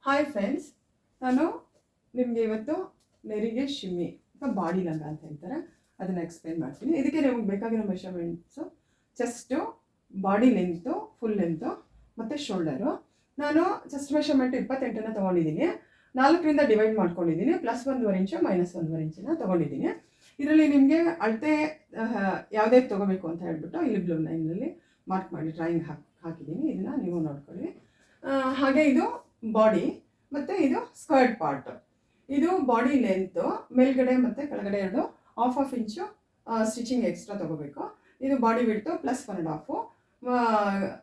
Hi friends, ನಾನು ನಿಮಗೆ ಇವತ್ತು ನೆರಿಗೆ ಶಿಮ್ಮಿ ಅಥವಾ ಬಾಡಿ ಲಂಗ ಅಂತ ಹೇಳ್ತಾರೆ, ಅದನ್ನು ಎಕ್ಸ್ಪ್ಲೇನ್ ಮಾಡ್ತೀನಿ. ಇದಕ್ಕೆ ನಿಮಗೆ ಬೇಕಾಗಿರೋ measurements chest, body length, full length ಮತ್ತು ಶೋಲ್ಡರು. ನಾನು ಚೆಸ್ಟ್ ಮೆಷರ್ಮೆಂಟ್ 28 ತೊಗೊಂಡಿದ್ದೀನಿ. 4ರಿಂದ ಡಿವೈಡ್ ಮಾಡ್ಕೊಂಡಿದ್ದೀನಿ. +1.5 ಇಂಚು -1.5 ಇಂಚನ್ನ ತೊಗೊಂಡಿದ್ದೀನಿ. ಇದರಲ್ಲಿ ನಿಮಗೆ ಅಳತೆ ಯಾವುದೇ ತೊಗೋಬೇಕು ಅಂತ ಹೇಳ್ಬಿಟ್ಟು ಇಲ್ಲಿ ಬ್ಲೂ ಲೈನಲ್ಲಿ ಮಾರ್ಕ್ ಮಾಡಿ ಡ್ರಾಯಿಂಗ್ ಹಾಕಿದ್ದೀನಿ. ಇದನ್ನು ನೀವು ನೋಡ್ಕೊಳ್ಳಿ. ಹಾಗೆ ಇದು ಬಾಡಿ ಮತ್ತು ಇದು ಸ್ಕರ್ಟ್ ಪಾರ್ಟ್. ಇದು ಬಾಡಿ ಲೆಂತು, ಮೇಲ್ಗಡೆ ಮತ್ತು ಕೆಳಗಡೆ ಎರಡು 1/2 ಇಂಚು ಸ್ಟಿಚಿಂಗ್ ಎಕ್ಸ್ಟ್ರಾ ತೊಗೋಬೇಕು. ಇದು ಬಾಡಿ ವಿಡ್ತು +1.5.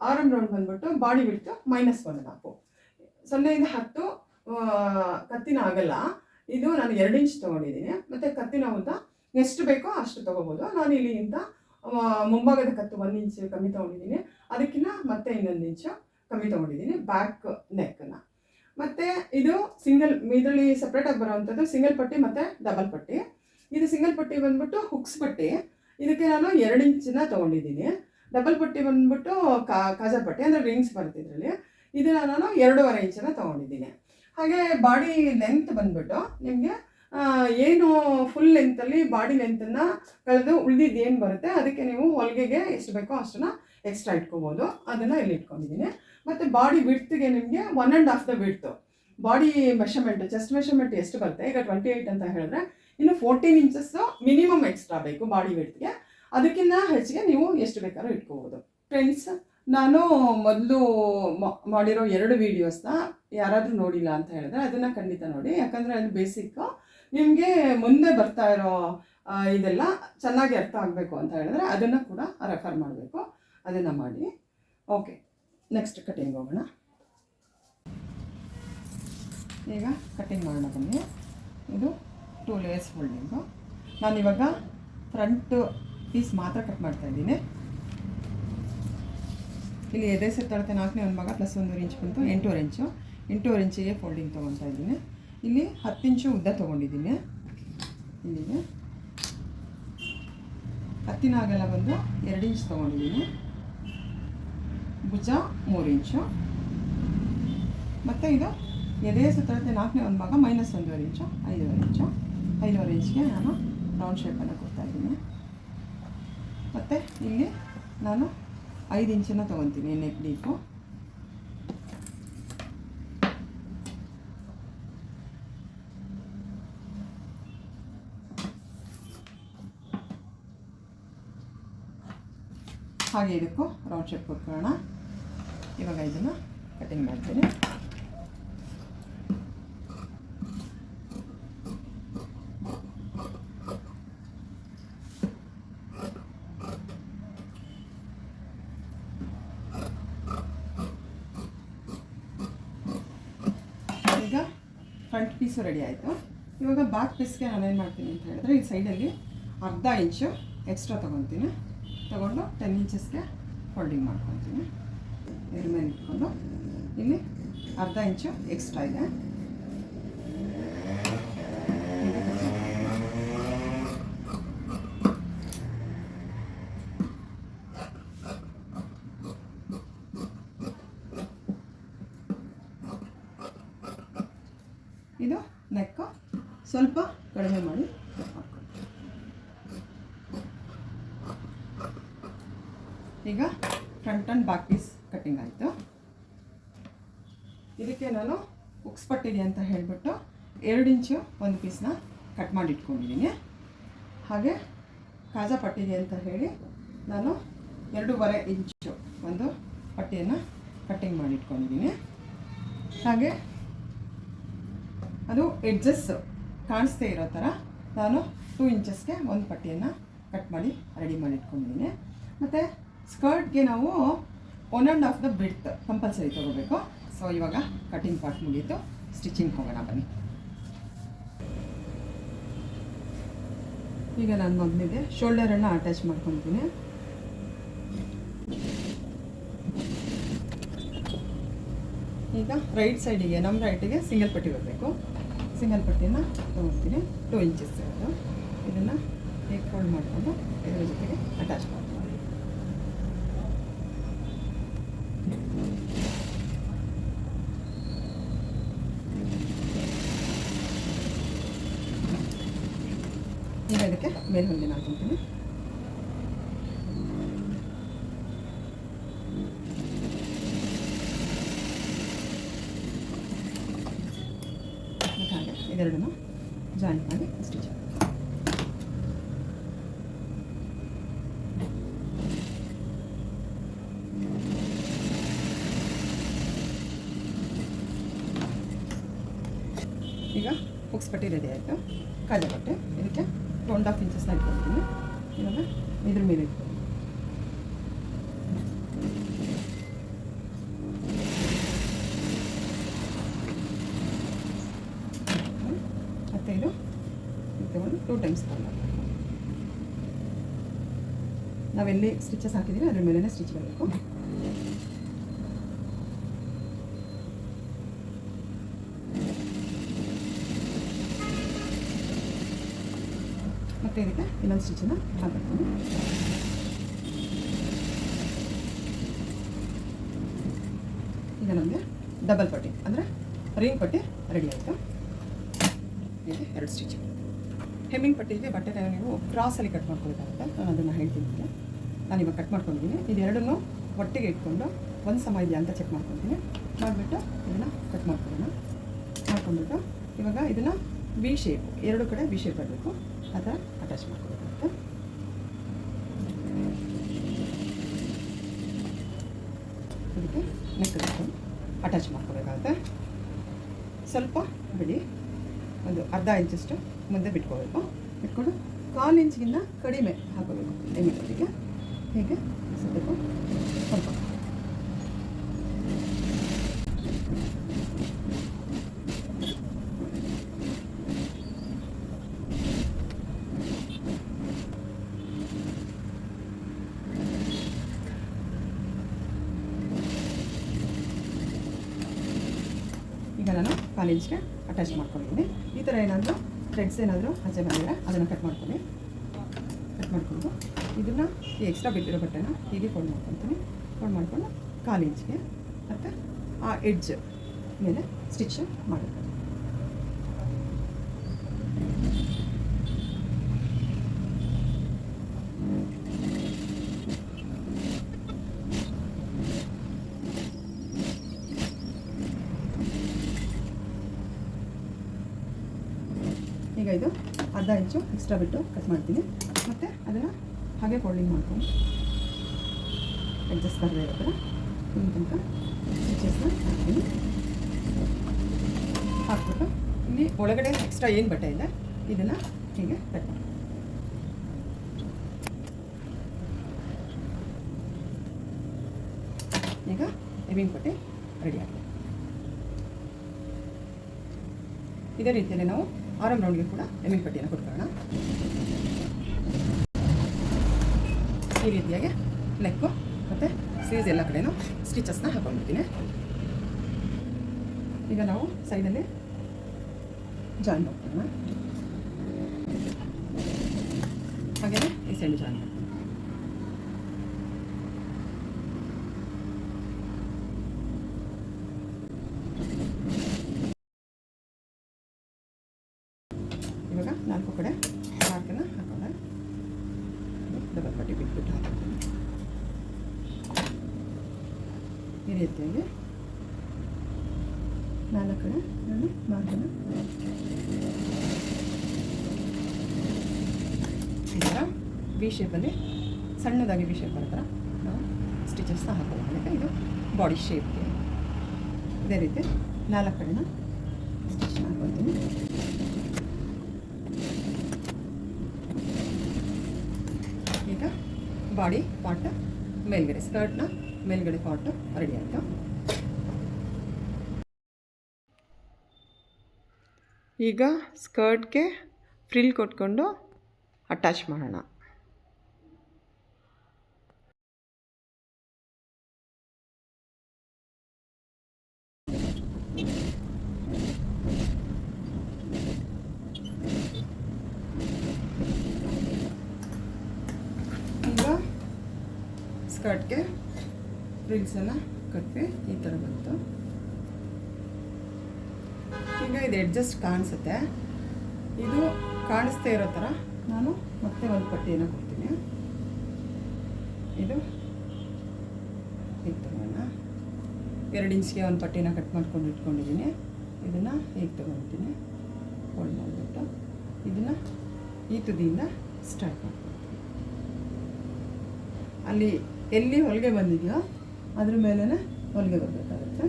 ಆರ್ಮ್ ರೌಂಡ್ ಬಂದ್ಬಿಟ್ಟು ಬಾಡಿ ವಿಡ್ತು -1.5. 0ಇಂದ 10 ಕತ್ತಿನ ಆಗಲ್ಲ. ಇದು ನಾನು 2 ಇಂಚ್ ತೊಗೊಂಡಿದ್ದೀನಿ. ಮತ್ತು ಕತ್ತಿನ ಉದ್ದ ಎಷ್ಟು ಬೇಕೋ ಅಷ್ಟು ತೊಗೋಬೋದು. ನಾನು ಇಲ್ಲಿಂದ ಮುಂಭಾಗದ ಕತ್ತು 1 ಇಂಚ್ ಕಮ್ಮಿ ತೊಗೊಂಡಿದ್ದೀನಿ. ಅದಕ್ಕಿಂತ ಮತ್ತೆ 1 ಇಂಚು ಕಮ್ಮಿ ತೊಗೊಂಡಿದ್ದೀನಿ ಬ್ಯಾಕ್ ನೆಕ್ಕನ್ನು. ಮತ್ತು ಇದು ಇದರಲ್ಲಿ ಸಪ್ರೇಟಾಗಿ ಬರೋವಂಥದ್ದು ಸಿಂಗಲ್ ಪಟ್ಟಿ ಮತ್ತು ಡಬಲ್ ಪಟ್ಟಿ. ಇದು ಸಿಂಗಲ್ ಪಟ್ಟಿ ಬಂದ್ಬಿಟ್ಟು ಹುಕ್ಸ್ ಪಟ್ಟಿ. ಇದಕ್ಕೆ ನಾನು 2 ಇಂಚನ್ನ ತೊಗೊಂಡಿದ್ದೀನಿ. ಡಬಲ್ ಪಟ್ಟಿ ಬಂದ್ಬಿಟ್ಟು ಕಾಜಾ ಪಟ್ಟಿ ಅಂದರೆ ರಿಂಗ್ಸ್ ಬರುತ್ತೆ ಇದರಲ್ಲಿ. ಇದನ್ನು ನಾನು 2.5 ಇಂಚನ್ನ ತೊಗೊಂಡಿದ್ದೀನಿ. ಹಾಗೆ ಬಾಡಿ ಲೆಂತ್ ಬಂದ್ಬಿಟ್ಟು ನಿಮಗೆ ಏನು ಫುಲ್ ಲೆಂತಲ್ಲಿ ಬಾಡಿ ಲೆಂತನ್ನು ಕಳೆದು ಉಳಿದಿದ್ದು ಏನು ಬರುತ್ತೆ ಅದಕ್ಕೆ ನೀವು ಹೊಲಿಗೆಗೆ ಎಷ್ಟು ಬೇಕೋ ಅಷ್ಟನ್ನು ಎಕ್ಸ್ಟ್ರಾ ಇಟ್ಕೋಬೋದು. ಅದನ್ನು ಇಲ್ಲಿ ಇಟ್ಕೊಂಡಿದ್ದೀನಿ. ಮತ್ತು ಬಾಡಿ ವಿಡ್ತ್ಗೆ ನಿಮಗೆ 1.5 the width body measurement, chest measurement ಎಷ್ಟು ಬರುತ್ತೆ, ಈಗ 28 ಅಂತ ಹೇಳಿದ್ರೆ ಇನ್ನು 14 ಇಂಚಸ್ಸು ಮಿನಿಮಮ್ ಎಕ್ಸ್ಟ್ರಾ ಬೇಕು ಬಾಡಿ ವಿಡ್ತ್ಗೆ. ಅದಕ್ಕಿಂತ ಹೆಚ್ಚಿಗೆ ನೀವು ಎಷ್ಟು ಬೇಕಾದ್ರೂ ಇಟ್ಕೋಬೋದು. ಫ್ರೆಂಡ್ಸ್, ನಾನು ಮೊದಲು ಮಾಡಿರೋ 2 ವೀಡಿಯೋಸ್ನ ಯಾರಾದರೂ ನೋಡಿಲ್ಲ ಅಂತ ಹೇಳಿದ್ರೆ ಅದನ್ನು ಖಂಡಿತ ನೋಡಿ. ಯಾಕಂದರೆ ಅದು ಬೇಸಿಕ್ಕು. ನಿಮಗೆ ಮುಂದೆ ಬರ್ತಾ ಇರೋ ಇದೆಲ್ಲ ಚೆನ್ನಾಗಿ ಅರ್ಥ ಆಗಬೇಕು ಅಂತ ಹೇಳಿದ್ರೆ ಅದನ್ನು ಕೂಡ ರೆಫರ್ ಮಾಡಬೇಕು. ಅದನ್ನು ಮಾಡಿ. ಓಕೆ, ನೆಕ್ಸ್ಟ್ ಕಟಿಂಗ್ ಹೋಗೋಣ. ಈಗ ಕಟಿಂಗ್ ಮಾಡೋಣ ಬನ್ನಿ. ಇದು 2 ಲೇಯರ್ಸ್ ಫೋಲ್ಡಿಂಗು. ನಾನಿವಾಗ ಫ್ರಂಟ್ ಪೀಸ್ ಮಾತ್ರ ಕಟ್ ಮಾಡ್ತಾಯಿದ್ದೀನಿ. ಇಲ್ಲಿ ಎದೆ ಸುತ್ತಳತೆ 4ನೇ ಒಂದು ಭಾಗ +1.5 ಇಂಚ್ ಬಂತು 8.5 ಇಂಚು. 8.5 ಇಂಚಿಗೆ ಫೋಲ್ಡಿಂಗ್ ತೊಗೊತಾ ಇದ್ದೀನಿ. ಇಲ್ಲಿ 10 ಇಂಚು ಉದ್ದ ತೊಗೊಂಡಿದ್ದೀನಿ. ಇಲ್ಲಿಗೆ ಕತ್ತಿನ ಅಗಲ ಬಂದು 2 ಇಂಚ್ ತೊಗೊಂಡಿದ್ದೀನಿ. ಭುಜ 3 ಇಂಚು. ಮತ್ತು ಇದು ಎದೆ ಸುತ್ತಳತೆ 4ನೇ ಒಂದು ಭಾಗ -1.5 ಇಂಚು 5.5 ಇಂಚು. 5.5 ಇಂಚ್ಗೆ ನಾನು ರೌಂಡ್ ಶೇಪನ್ನು ಕೊಡ್ತಾಯಿದ್ದೀನಿ. ಮತ್ತು ಇಲ್ಲಿ ನಾನು 5 ಇಂಚನ್ನು ತೊಗೊತೀನಿ ನೆಕ್ ಡೀಪು. ಹಾಗೆ ಇದಕ್ಕೂ ರೌಂಡ್ ಶೇಪ್ ಕೊಟ್ಕೊಳ್ಳೋಣ. ಇವಾಗ ಇದನ್ನು ಕಟಿಂಗ್ ಮಾಡ್ತೀನಿ. ಈಗ ಫ್ರಂಟ್ ಪೀಸು ರೆಡಿ ಆಯಿತು. ಇವಾಗ ಬ್ಯಾಕ್ ಪೀಸ್ಗೆ ನಾನೇನು ಮಾಡ್ತೀನಿ ಅಂತ ಹೇಳಿದ್ರೆ ಈ ಸೈಡಲ್ಲಿ 1/2 ಇಂಚು ಎಕ್ಸ್ಟ್ರಾ ತೊಗೊತೀನಿ. ತೊಗೊಂಡು 10 ಇಂಚಸ್ಗೆ ಫೋಲ್ಡಿಂಗ್ ಮಾಡ್ಕೊತೀನಿ. ಇದ್ರ ಮೇಲೆ ಇಟ್ಕೊಂಡು ಇಲ್ಲಿ 1/2 ಇಂಚು ಎಕ್ಸ್ಟ್ರಾ ಇದೆ. ಇದು ನೆಕ್ಕು ಸ್ವಲ್ಪ ಕಡಿಮೆ ಮಾಡಿ ಕಟ್ ಮಾಡ್ಕೊಂಡು ಈಗ front and back piece cutting ಆಯಿತು. ಇದಕ್ಕೆ ನಾನು ಉಕ್ಸ್ ಪಟ್ಟಿಗೆ ಅಂತ ಹೇಳಿಬಿಟ್ಟು 2 ಇಂಚು ಒಂದು ಪೀಸ್ನ ಕಟ್ ಮಾಡಿ ಇಟ್ಕೊಂಡಿದ್ದೀನಿ. ಹಾಗೆ ಕಾಜಾ ಪಟ್ಟಿಗೆ ಅಂತ ಹೇಳಿ ನಾನು 2.5 ಇಂಚು ಒಂದು ಪಟ್ಟಿಯನ್ನು ಕಟ್ಟಿಂಗ್ ಮಾಡಿ ಇಟ್ಕೊಂಡಿದ್ದೀನಿ. ಹಾಗೆ ಅದು ಎಡ್ಜಸ್ ಕಾಣಿಸ್ದೇ ಇರೋ ಥರ ನಾನು 2 ಇಂಚಸ್ಗೆ ಒಂದು ಪಟ್ಟಿಯನ್ನು ಕಟ್ ಮಾಡಿ ರೆಡಿ ಮಾಡಿ ಇಟ್ಕೊಂಡಿದ್ದೀನಿ. ಮತ್ತು ಸ್ಕರ್ಟ್ಗೆ ನಾವು 1.5 ದ ಬಿಡ್ತ್ ಕಂಪಲ್ಸರಿ ತೊಗೋಬೇಕು. ಸೊ ಇವಾಗ ಕಟಿಂಗ್ ಪಾರ್ಟ್ ಮುಗೀತು. ಸ್ಟಿಚಿಂಗ್ ಹೋಗೋಣ ಬನ್ನಿ. ಈಗ ನಾನು ಮೊದಲಿಗೆ ಶೋಲ್ಡರನ್ನು ಅಟ್ಯಾಚ್ ಮಾಡ್ಕೊತೀನಿ. ಈಗ ರೈಟ್ ಸೈಡಿಗೆ ನಮ್ಮ ರೈಟಿಗೆ ಸಿಂಗಲ್ ಪಟ್ಟಿ ಬರಬೇಕು. ಸಿಂಗಲ್ ಪಟ್ಟಿಯನ್ನು ತೊಗೊಳ್ತೀನಿ. 2 ಇಂಚಸ್ ಇರೋದು. ಇದನ್ನು ಹೇಗೆ ಫೋಲ್ಡ್ ಮಾಡಿಕೊಂಡು ಇದರ ಜೊತೆಗೆ ಅಟ್ಯಾಚ್ ಮಾಡ್ತೀನಿ. ಈಗ ಇದಕ್ಕೆ ಮೇಲ್ಹೊಂದಿನ ಹಾಕ್ಕೊತೀನಿ. ಮತ್ತು ಹಾಗೆ ಇದೆರಡನ್ನು ಜಾಯಿನ್ ಮಾಡಿ ಸ್ಟಿಚ್. ಈಗ ಹುಕ್ಸ್ ಪಟ್ಟಿ ರೆಡಿ ಆಯಿತು. ಕಾಜಾ ಪಟ್ಟೆ ಇದಕ್ಕೆ 2.5 ಇಂಚಸ್ನ ಇಟ್ಕೊಳ್ತೀನಿ. ಇವಾಗ ಇದ್ರ ಮೇಲೆ ಇಟ್ಕೊಂಡು ಮತ್ತು ಇದು ತಗೊಂಡು 2 ಟೈಮ್ಸ್ ತಗೊಂಡು ನಾವೆಲ್ಲಿ ಸ್ಟಿಚಸ್ ಹಾಕಿದ್ದೀವಿ ಅದ್ರ ಮೇಲೇ ಸ್ಟಿಚ್ ಬರಬೇಕು. ಮತ್ತು ಇದಕ್ಕೆ ಇನ್ನೊಂದು ಸ್ಟಿಚನ್ನು ಹಾಕ್ತೀನಿ. ಈಗ ನಮಗೆ ಡಬಲ್ ಪಟ್ಟಿ ಅಂದರೆ ರಿಂಗ್ ಪಟ್ಟಿ ರೆಡಿ ಆಯಿತು. ಹೀಗೆ 2 ಸ್ಟಿಚ್. ಹೆಮ್ಮಿಂಗ್ ಪಟ್ಟಿಗೆ ಬಟ್ಟೆನ ನೀವು ಕ್ರಾಸಲ್ಲಿ ಕಟ್ ಮಾಡ್ಕೊಳ್ಬೇಕಾಗುತ್ತೆ. ನಾನು ಅದನ್ನು ಹೇಳ್ತೀನಿ. ನಾನು ಇವಾಗ ಕಟ್ ಮಾಡ್ಕೊಂಡಿದ್ದೀನಿ. ಇದೆರಡನ್ನೂ ಒಟ್ಟಿಗೆ ಇಟ್ಕೊಂಡು ಒಂದು ಸಮ ಇದೆಯಾ ಅಂತ ಚೆಕ್ ಮಾಡ್ಕೊತೀನಿ. ಮಾಡಿಬಿಟ್ಟು ಇದನ್ನು ಕಟ್ ಮಾಡ್ಕೊಳ್ಳೋಣ. ಮಾಡ್ಕೊಂಡ್ಬಿಟ್ಟು ಇವಾಗ ಇದನ್ನು ವಿ ಶೇಪ್, ಎರಡು ಕಡೆ ವಿ ಶೇಪ್ ಬರಬೇಕು, ಆ ಥರ ಅಟ್ಯಾಚ್ ಮಾಡ್ಕೊಳ್ಬೇಕಾಗುತ್ತೆ. ಇದಕ್ಕೆ ನೆಕ್ ಇಟ್ಕೊಂಡು ಅಟ್ಯಾಚ್ ಮಾಡ್ಕೋಬೇಕಾಗುತ್ತೆ. ಸ್ವಲ್ಪ ಬಿಡಿ, ಒಂದು ಅರ್ಧ ಇಂಚಷ್ಟು ಮುಂದೆ ಬಿಟ್ಕೋಬೇಕು. ಬಿಟ್ಕೊಂಡು 1/4 ಇಂಚಿಗಿಂತ ಕಡಿಮೆ ಹಾಕೋಬೇಕು ಎಮ್ಮಿಗೆ. ಹೀಗೆ ಸದ್ಯಕ್ಕೂ ಸ್ವಲ್ಪ ಈಗ ನಾನು 1/4 ಇಂಚ್ಗೆ ಅಟ್ಯಾಚ್ ಮಾಡ್ಕೊಂಡಿದ್ದೀನಿ. ಈ ಥರ ಏನಾದರೂ ಥ್ರೆಡ್ಸ್ ಏನಾದರೂ ಆಚೆ ಬಂದರೆ ಅದನ್ನು ಕಟ್ ಮಾಡ್ಕೊಂಡು ಇದನ್ನು ಈ ಎಕ್ಸ್ಟ್ರಾ ಬಿಟ್ಟಿರೋ ಬಟ್ಟೆನ ಹೀಗೆ ಫೋಲ್ಡ್ ಮಾಡ್ಕೊತೀನಿ. ಫೋಲ್ಡ್ ಮಾಡಿಕೊಂಡು 1/4 ಇಂಚ್ಗೆ ಮತ್ತು ಆ ಎಡ್ಜ್ ಮೇಲೆ ಸ್ಟಿಚ್ ಮಾಡಬೇಕು. ಈಗ ಇದು ಅರ್ಧ ಇಂಚು ಎಕ್ಸ್ಟ್ರಾ ಬಿಟ್ಟು ಕಟ್ ಮಾಡ್ತೀನಿ. ಮತ್ತು ಅದನ್ನು ಹಾಗೆ ಫೋಲ್ಡಿಂಗ್ ಮಾಡ್ಕೊಂಡು ಅಡ್ಜಸ್ಟ್ ಬರದೇ ಇರೋ ಥರ ಇನ್ನು ತನಕ ಸ್ಟಿಚಸ್ನ ಹಾಕ್ತೀನಿ. ಹಾಕ್ಬಿಟ್ಟು ಇಲ್ಲಿ ಒಳಗಡೆ ಎಕ್ಸ್ಟ್ರಾ ಏನು ಬಟ್ಟೆ ಇದೆ ಇದನ್ನು ಹೀಗೆ ಕಟ್ ಮಾಡಿ. ಈಗ ಎಮ್ಮಿಂಗ್ ಪಟ್ಟಿ ರೆಡಿ ಆಗಿದೆ. ಇದೇ ರೀತಿಯಲ್ಲಿ ನಾವು ಆರಮ್ ರೌಂಡ್ಗೆ ಕೂಡ ಎಮ್ಮಿಂಗ್ ಪಟ್ಟಿಯನ್ನು ಕೊಟ್ಕೊಳ್ಳೋಣ. ಈ ರೀತಿಯಾಗಿ ನೆಕ್ಕು ಮತ್ತು ಸ್ಲೀವ್ಸ್ ಎಲ್ಲ ಕಡೆನೂ ಸ್ಟಿಚಸ್ನ ಹಾಕೊಂಡಿರ್ತೀನಿ. ಈಗ ನಾವು ಸೈಡಲ್ಲಿ ಜಾಯಿನ್ ಮಾಡ್ಕೊಳ್ಳೋಣ. ಹಾಗೆಯೇ ಈ ಸೈಡ್ ಜಾಯಿನ್ ಮಾಡ್ತೀನಿ. ಇವಾಗ 4 ಕಡೆ ಮಾರ್ಕನ್ನು ಹಾಕೋಣ. ಡಬಲ್ ಪಟ್ಟಿ ಬಿಟ್ಬಿಟ್ಟು ಹಾಕ್ತೀನಿ. ಈ ರೀತಿಯಾಗಿ 4 ಕಡೆ ನಾನು ಮಾರ್ಕನ್ನು ಈ ಥರ ವಿ ಶೇಪಲ್ಲಿ ಸಣ್ಣದಾಗಿ ವಿ ಶೇಪ್ ಬರೋ ಥರ ನಾವು ಸ್ಟಿಚಸ್ನ ಹಾಕೋಬೇಕು. ಇದು ಬಾಡಿ ಶೇಪ್ಗೆ ಇದೇ ರೀತಿ 4 ಕಡೆನ ಸ್ಟಿಚ್ನ ಹಾಕೊಳ್ತೀನಿ. ಈಗ ಬಾಡಿ ಪಾರ್ಟ್ ಮೇಲ್ಗಡೆ, ಸ್ಕರ್ಟ್ನ ಮೇಲ್ಗಡೆ ಪಾರ್ಟು ರೆಡಿ ಆಯಿತು. ಈಗ ಸ್ಕರ್ಟ್ಗೆ ಫ್ರಿಲ್ ಕೊಟ್ಕೊಂಡು ಅಟ್ಯಾಚ್ ಮಾಡೋಣ. ಈಗ ಸ್ಕರ್ಟ್ಗೆ ಫ್ರಿಲ್ಸನ್ನು ಕಟ್ಟಿ ಈ ಥರ ಬಂತು. ಈಗ ಇದು ಅಡ್ಜಸ್ಟ್ ಕಾಣಿಸುತ್ತೆ. ಇದು ಕಾಣಿಸ್ತಾ ಇರೋ ಥರ ನಾನು ಮತ್ತೆ ಒಂದು ಪಟ್ಟಿಯನ್ನು ಕೊಡ್ತೀನಿ. ಇದು ಹೀಗೆ ತಗೋಣ. 2 ಇಂಚ್ಗೆ ಒಂದು ಪಟ್ಟಿನ ಕಟ್ ಮಾಡ್ಕೊಂಡು ಇಟ್ಕೊಂಡಿದ್ದೀನಿ. ಇದನ್ನು ಹೀಗೆ ತೊಗೊಳ್ತೀನಿ, ಫೋಲ್ಡ್ ಮಾಡಿಬಿಟ್ಟು ಇದನ್ನು ಈ ತುದಿಯಿಂದ ಸ್ಟಾರ್ಟ್ ಮಾಡ್ಕೊಳ್ತೀನಿ. ಅಲ್ಲಿ ಎಲ್ಲಿ ಹೊಲಿಗೆ ಬಂದಿದೆಯೋ ಅದ್ರ ಮೇಲೇ ಹೊಲಿಗೆ ಬರಬೇಕಾಗುತ್ತೆ.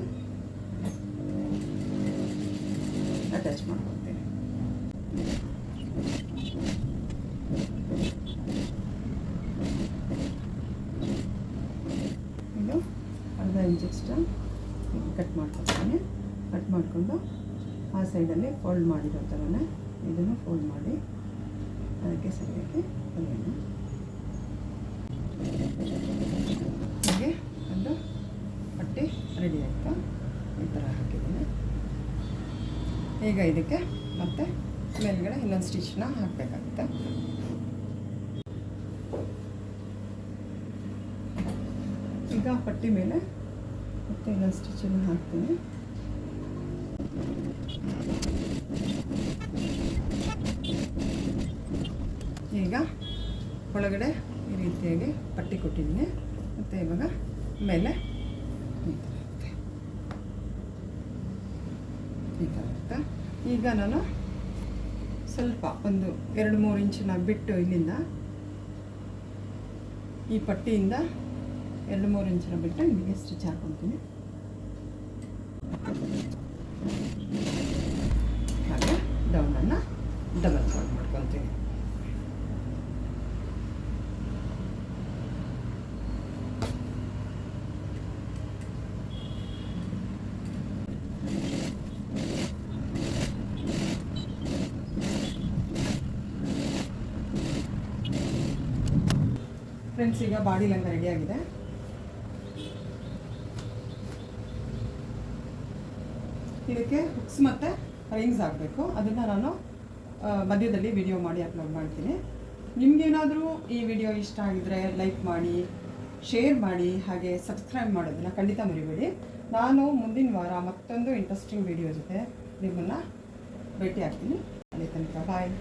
ಅಟ್ಯಾಚ್ ಮಾಡ್ಕೊಳ್ತೀನಿ. ಇದು ಅರ್ಧ ಇಂಚಷ್ಟು ಕಟ್ ಮಾಡ್ಕೊಳ್ತೀನಿ. ಕಟ್ ಮಾಡಿಕೊಂಡು ಆ ಸೈಡಲ್ಲಿ ಫೋಲ್ಡ್ ಮಾಡಿರೋ ಥರನೇ ಇದನ್ನು ಫೋಲ್ಡ್ ಮಾಡಿ ಅದಕ್ಕೆ ಸರಿಯಾಗಿ ಹೊಲಿಯೋಣ. ಹಾಗೆ ಒಂದು ಪಟ್ಟಿ ರೆಡಿ ಆಯಿತು. ಈ ಥರ ಹಾಕಿದ್ದೀನಿ. ಈಗ ಇದಕ್ಕೆ ಮತ್ತೆ ಮೇಲ್ಗಡೆ ಇನ್ನೊಂದು ಸ್ಟಿಚ್ನ ಹಾಕಬೇಕಾಗುತ್ತೆ. ಈಗ ಪಟ್ಟಿ ಮೇಲೆ ಮತ್ತೆ ಇನ್ನೊಂದು ಸ್ಟಿಚ್ಚನ್ನು ಹಾಕ್ತೀನಿ. ಈಗ ಒಳಗಡೆ ಈ ರೀತಿಯಾಗಿ ಪಟ್ಟಿ ಕೊಟ್ಟಿದ್ದೀನಿ. ಮತ್ತು ಇವಾಗ ಮೇಲೆ ಈ ಥರ ಇರುತ್ತೆ. ಈಗ ನಾನು ಸ್ವಲ್ಪ ಒಂದು 2-3 ಇಂಚನ್ನ ಬಿಟ್ಟು ಇಲ್ಲಿಂದ ಈ ಪಟ್ಟಿಯಿಂದ 2-3 ಇಂಚನ್ನ ಬಿಟ್ಟು ಇಲ್ಲಿಗೆ ಸ್ಟಿಚ್ ಹಾಕ್ಕೊತೀನಿ. ಹಾಗೆ ಡೌನನ್ನು ಡಬಲ್ ಫೋಲ್ಡ್ ಮಾಡ್ಕೊತೀನಿ. ಫ್ರೆಂಡ್ಸ್, ಈಗ ಬಾಡಿ ಲಂಗ ರೆಡಿಯಾಗಿದೆ. ಇದಕ್ಕೆ ಹುಕ್ಸ್ ಮತ್ತು ರಿಂಗ್ಸ್ ಆಗಬೇಕು. ಅದನ್ನು ನಾನು ಮಧ್ಯದಲ್ಲಿ ವಿಡಿಯೋ ಮಾಡಿ ಅಪ್ಲೋಡ್ ಮಾಡ್ತೀನಿ. ನಿಮಗೇನಾದರೂ ಈ ವಿಡಿಯೋ ಇಷ್ಟ ಆಗಿದರೆ ಲೈಕ್ ಮಾಡಿ, ಶೇರ್ ಮಾಡಿ, ಹಾಗೆ ಸಬ್ಸ್ಕ್ರೈಬ್ ಮಾಡೋದನ್ನು ಖಂಡಿತ ಮರಿಬೇಡಿ. ನಾನು ಮುಂದಿನ ವಾರ ಮತ್ತೊಂದು ಇಂಟ್ರೆಸ್ಟಿಂಗ್ ವಿಡಿಯೋ ಜೊತೆ ನಿಮ್ಮನ್ನು ಭೇಟಿ ಆಗ್ತೀನಿ. ಅಲ್ಲಿ ತನಕ ಬಾಯ್.